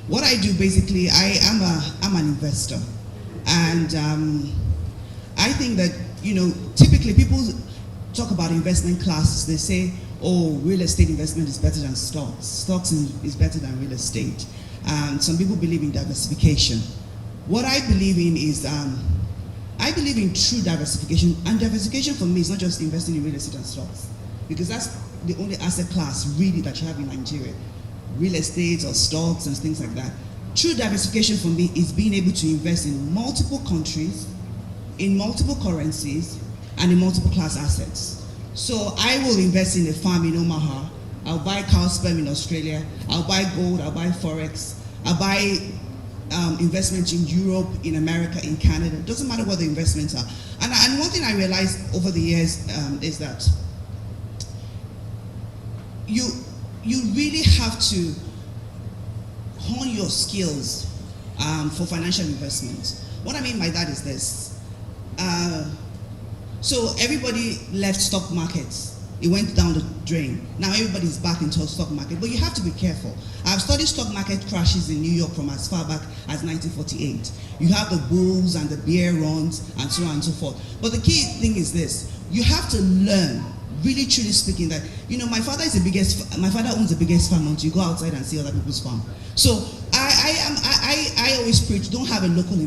What I do basically, I'm an investor, and I think that, typically people talk about investment classes. They say, oh, real estate investment is better than stocks. Stocks is better than real estate. Some people believe in diversification. What I believe in is, I believe in true diversification, and diversification for me is not just investing in real estate and stocks, because that's the only asset class really that you have in Nigeria. Real estate or stocks and things like that. True diversification for me is being able to invest in multiple countries, in multiple currencies, and in multiple class assets. So I will invest in a farm in Omaha. I'll buy cow sperm in Australia. I'll buy gold. I'll buy forex. I'll buy investments in Europe, in America, in Canada. It doesn't matter what the investments are. And one thing I realized over the years is that you really have to hone your skills for financial investment. What I mean by that is this. So everybody left stock markets. It went down the drain. Now everybody's back into stock market, but you have to be careful. I've studied stock market crashes in New York from as far back as 1948. You have the bulls and the bear runs and so on and so forth. But the key thing is this: you have to learn, really truly speaking, that my father owns the biggest farm until you go outside and see other people's farm. So I always preach, don't have a local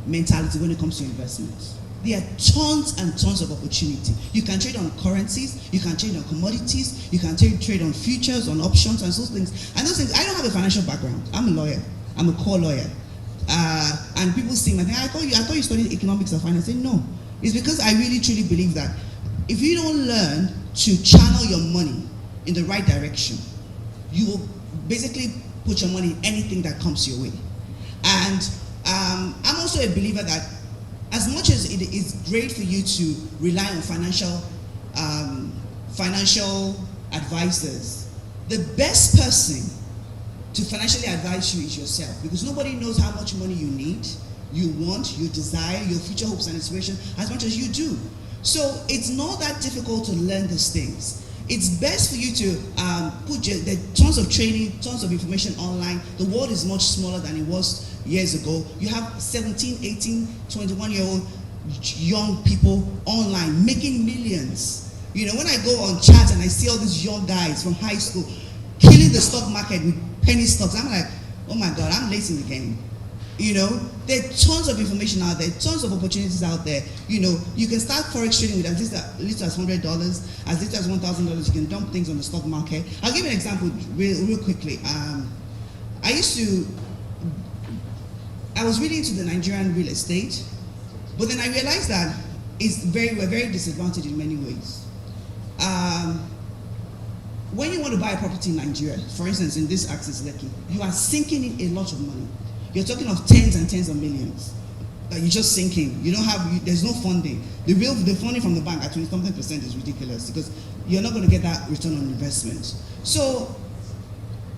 mentality when it comes to investments. There are tons and tons of opportunity. You can trade on currencies, you can trade on commodities, you can trade on futures, on options, and those things. And those things, I don't have a financial background. I'm a lawyer. I'm a core lawyer. And people see me, I thought you studied economics or finance. I say, no. It's because I really truly believe that if you don't learn to channel your money in the right direction, you will basically put your money in anything that comes your way. And I'm also a believer that as much as it is great for you to rely on financial advisors, the best person to financially advise you is yourself, because nobody knows how much money you need, you want, you desire, your future hopes and aspirations as much as you do. So it's not that difficult to learn these things. It's best for you to put the tons of training, tons of information online. The world is much smaller than it was years ago. You have 17, 18, 21-year-old young people online making millions. When I go on chat and I see all these young guys from high school killing the stock market with penny stocks, I'm like, oh my God, I'm late in the game. There are tons of information out there, tons of opportunities out there. You can start forex trading with as little as $100, as little as $1,000. You can dump things on the stock market. I'll give you an example real quickly. I was really into the Nigerian real estate, but then I realized that we're very disadvantaged in many ways. When you want to buy a property in Nigeria, for instance, in this Axis Lekki, you are sinking in a lot of money. You're talking of tens and tens of millions that you're just sinking. There's no funding. The funding from the bank at 20-something% is ridiculous, because you're not going to get that return on investment. So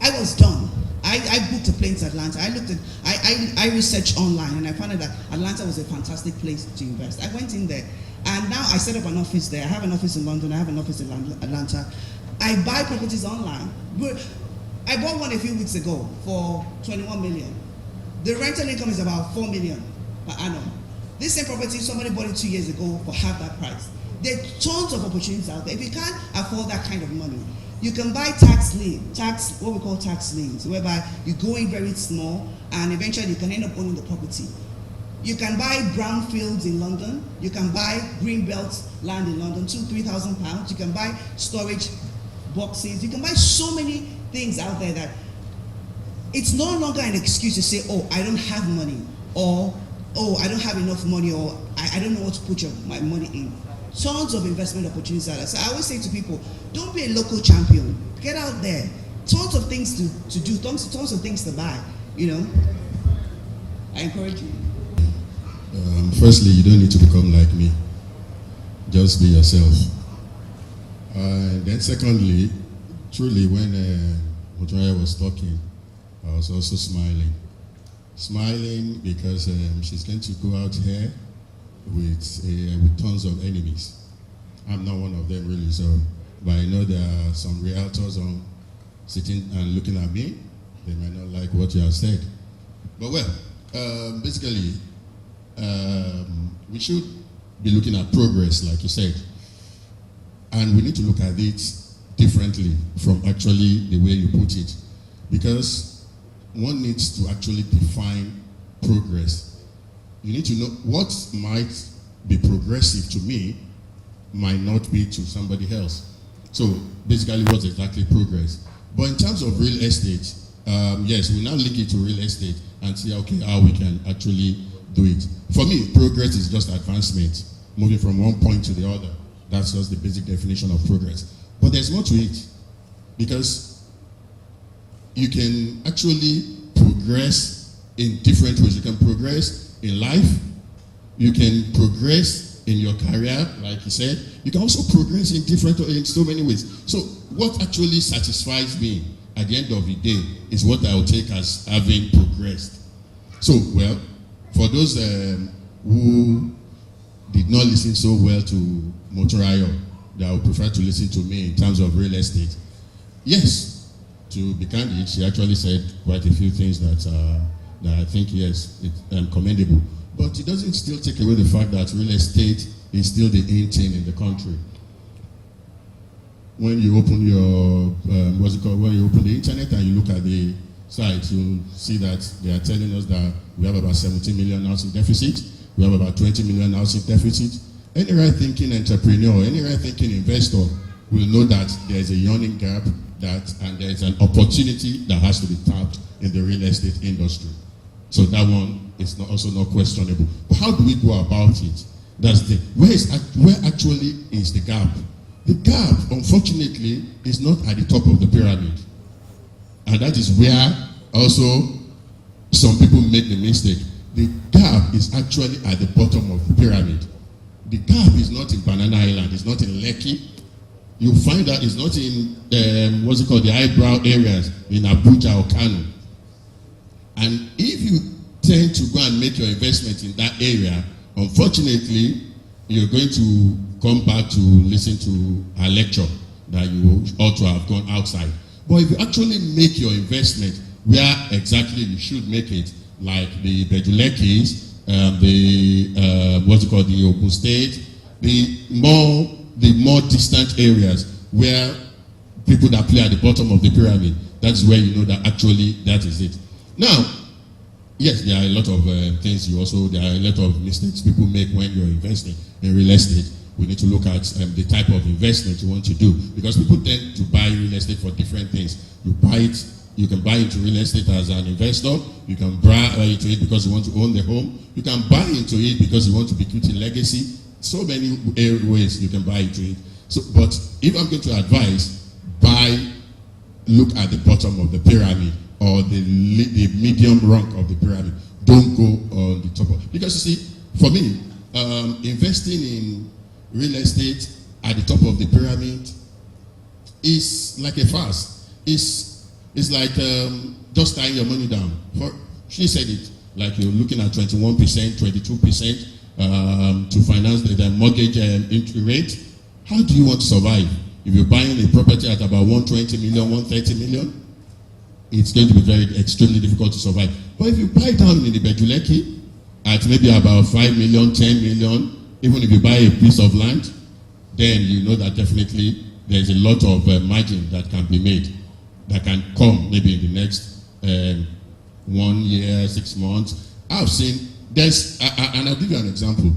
I was done. I booked a plane to Atlanta. I researched online, and I found out that Atlanta was a fantastic place to invest. I went in there, and now I set up an office there. I have an office in London. I have an office in Atlanta. I buy properties online. I bought one a few weeks ago for 21 million. The rental income is about 4 million per annum. This same property, somebody bought it 2 years ago for half that price. There are tons of opportunities out there. If you can't afford that kind of money, you can buy what we call tax liens, whereby you go in very small and eventually you can end up owning the property. You can buy brownfields in London. You can buy greenbelt land in London, £2,000-3,000. You can buy storage boxes. You can buy so many things out there that it's no longer an excuse to say, oh, I don't have money, or oh, I don't have enough money, or I don't know what to put my money in. Tons of investment opportunities out there. So I always say to people, don't be a local champion. Get out there. Tons of things to do, tons of things to buy, I encourage you. Firstly, you don't need to become like me. Just be yourself. Then secondly, truly, when Motoya was talking, I was also smiling. Smiling because she's going to go out here with tons of enemies. I'm not one of them really, but I know there are some realtors sitting and looking at me. They might not like what you have said. But well, basically, we should be looking at progress, like you said. And we need to look at it differently from actually the way you put it. Because one needs to actually define progress. You need to know what might be progressive to me might not be to somebody else. So basically, what's exactly progress? But in terms of real estate, yes, we now link it to real estate and see, okay, how we can actually do it. For me, progress is just advancement, moving from one point to the other. That's just the basic definition of progress. But there's more to it, because you can actually progress in different ways. You can progress in life, you can progress in your career, like you said. You can also progress in so many ways. So what actually satisfies me at the end of the day is what I will take as having progressed. So, well, for those who did not listen so well to Motorayo, that would prefer to listen to me in terms of real estate. Yes, to be candid, she actually said quite a few things that I think, yes, it's commendable. But it doesn't still take away the fact that real estate is still the in thing in the country. When you open your, when you open the internet and you look at the site, you'll see that they are telling us that we have about 17 million housing deficit, we have about 20 million housing deficit. Any right-thinking entrepreneur, any right-thinking investor will know that there's a yawning gap and there's an opportunity that has to be tapped in the real estate industry. So that one is also not questionable. But how do we go about it? That's the where actually is the gap? The gap, unfortunately, is not at the top of the pyramid. And that is where also some people make the mistake. The gap is actually at the bottom of the pyramid. The gap is not in Banana Island, it's not in Lekki. You'll find that it's not in, the eyebrow areas in Abuja or Kano. And if you tend to go and make your investment in that area, unfortunately, you're going to come back to listen to a lecture that you ought to have gone outside. But if you actually make your investment where exactly you should make it, like the Bedulekis, the Ogun State, the more distant areas where people that play at the bottom of the pyramid, that's where you know that actually that is it. Now, yes, there are a lot of things there are a lot of mistakes people make when you're investing in real estate. We need to look at the type of investment you want to do, because people tend to buy real estate for different things. You can buy into real estate as an investor. You can buy into it because you want to own the home. You can buy into it because you want to bequeath a legacy. So many ways you can buy into it. So, but if I'm going to advise, look at the bottom of the pyramid or the medium rung of the pyramid. Don't go on the top of, because you see, for me, investing in real estate at the top of the pyramid is like a fast. It's like just tying your money down. She said it, like you're looking at 21%, 22% to finance the mortgage interest rate. How do you want to survive? If you're buying a property at about 120 million, 130 million, it's going to be extremely difficult to survive. But if you buy down in the Beduleki at maybe about 5 million, 10 million, even if you buy a piece of land, then you know that definitely there's a lot of margin that can be made, that can come maybe in the next 1 year, 6 months. I've seen, and I'll give you an example.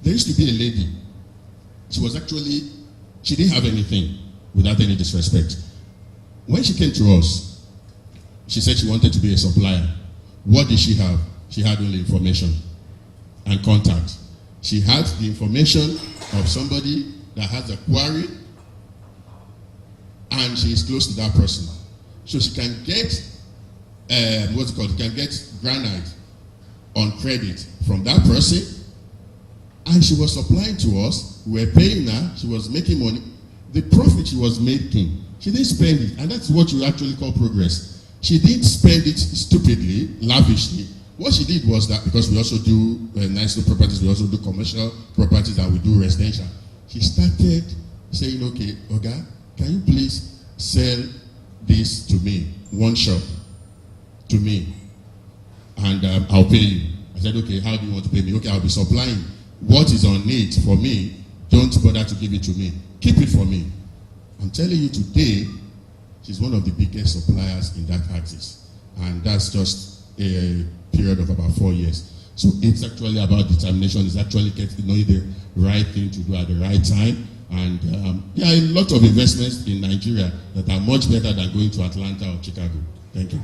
There used to be a lady, she didn't have anything, without any disrespect. When she came to us, she said she wanted to be a supplier. What did she have? She had only information and contact. She had the information of somebody that has a quarry, and she is close to that person. So she can get, can get granite on credit from that person, and she was supplying to us. We were paying her. She was making money. The profit she was making, she didn't spend it, and that's what you actually call progress. She didn't spend it stupidly, lavishly. What she did was that, because we also do nice properties, we also do commercial properties, and we do residential. She started saying, okay, Oga, can you please sell this to me, one shop to me? and I'll pay you. I said, okay, how do you want to pay me? Okay, I'll be supplying. What is on it for me, don't bother to give it to me. Keep it for me. I'm telling you today, she's one of the biggest suppliers in that axis. And that's just a period of about 4 years. So it's actually about determination. It's actually knowing the right thing to do at the right time. And there are a lot of investments in Nigeria that are much better than going to Atlanta or Chicago. Thank you.